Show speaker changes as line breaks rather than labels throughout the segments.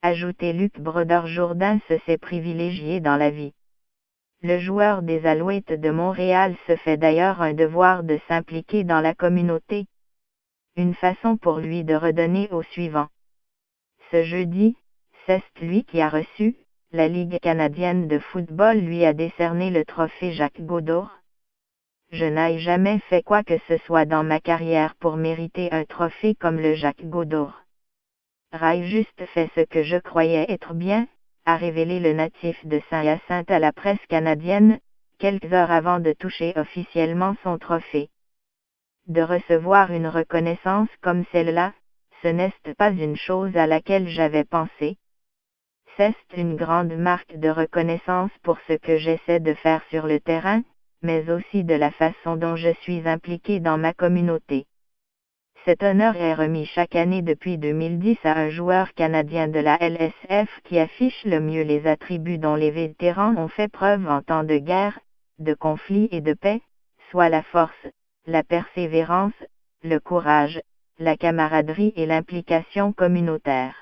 ajoutait Luc Brodeur-Jourdain se sait privilégié dans la vie. Le joueur des Alouettes de Montréal se fait d'ailleurs un devoir de s'impliquer dans la communauté. Une façon pour lui de redonner au suivant. Ce jeudi, c'est lui qui a reçu, la Ligue canadienne de football lui a décerné le trophée Jacques Godbout. Je n'ai jamais fait quoi que ce soit dans ma carrière pour mériter un trophée comme le Jacques Godbout. J'ai juste fait ce que je croyais être bien, a révélé le natif de Saint-Hyacinthe à la presse canadienne, quelques heures avant de toucher officiellement son trophée. De recevoir une reconnaissance comme celle-là, ce n'est pas une chose à laquelle j'avais pensé. C'est une grande marque de reconnaissance pour ce que j'essaie de faire sur le terrain, mais aussi de la façon dont je suis impliqué dans ma communauté. Cet honneur est remis chaque année depuis 2010 à un joueur canadien de la LSF qui affiche le mieux les attributs dont les vétérans ont fait preuve en temps de guerre, de conflit et de paix, soit la force, la persévérance, le courage, la camaraderie et l'implication communautaire.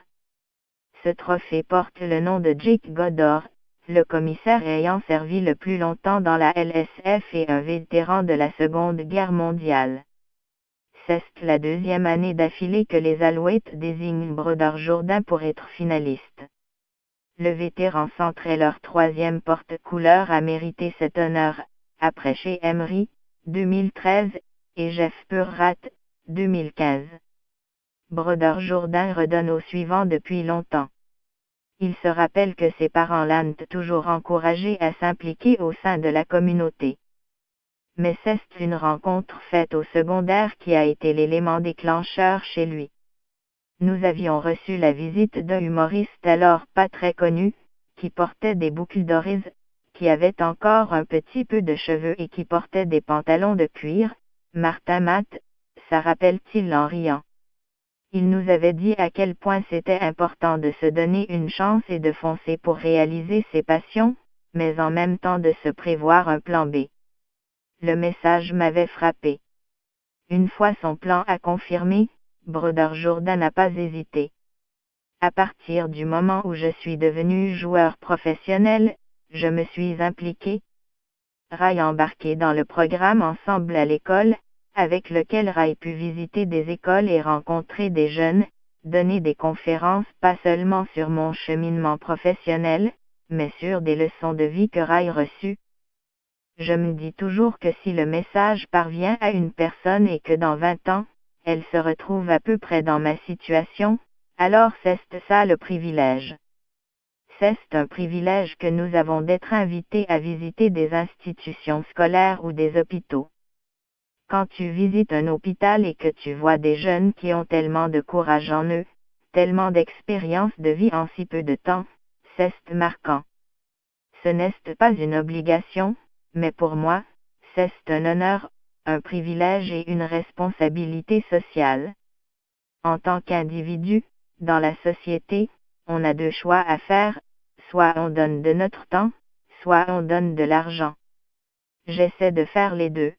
Ce trophée porte le nom de Jake Godbout, le commissaire ayant servi le plus longtemps dans la LSF et un vétéran de la Seconde Guerre mondiale. C'est la deuxième année d'affilée que les Alouettes désignent Brodeur-Jourdain pour être finaliste. Le vétéran centre est leur troisième porte-couleur à mériter cet honneur, après chez Emery, 2013, et Jeff Purrat, 2015. Brodeur-Jourdain redonne au suivant depuis longtemps. Il se rappelle que ses parents l'ont toujours encouragé à s'impliquer au sein de la communauté. Mais c'est une rencontre faite au secondaire qui a été l'élément déclencheur chez lui. Nous avions reçu la visite d'un humoriste alors pas très connu, qui portait des boucles d'orize, qui avait encore un petit peu de cheveux et qui portait des pantalons de cuir, Martin Matt, ça rappelle-t-il en riant. Il nous avait dit à quel point c'était important de se donner une chance et de foncer pour réaliser ses passions, mais en même temps de se prévoir un plan B. Le message m'avait frappé. Une fois son plan à confirmer, Brodeur-Jourdain n'a pas hésité. À partir du moment où je suis devenu joueur professionnel, je me suis impliqué. Rai embarqué dans le programme Ensemble à l'école, avec lequel Rai pu visiter des écoles et rencontrer des jeunes, donner des conférences pas seulement sur mon cheminement professionnel, mais sur des leçons de vie que Rai reçues. Je me dis toujours que si le message parvient à une personne et que dans 20 ans, elle se retrouve à peu près dans ma situation, alors c'est ça le privilège. C'est un privilège que nous avons d'être invités à visiter des institutions scolaires ou des hôpitaux. Quand tu visites un hôpital et que tu vois des jeunes qui ont tellement de courage en eux, tellement d'expérience de vie en si peu de temps, c'est marquant. Ce n'est pas une obligation, mais pour moi, c'est un honneur, un privilège et une responsabilité sociale. En tant qu'individu, dans la société, on a deux choix à faire, soit on donne de notre temps, soit on donne de l'argent. J'essaie de faire les deux.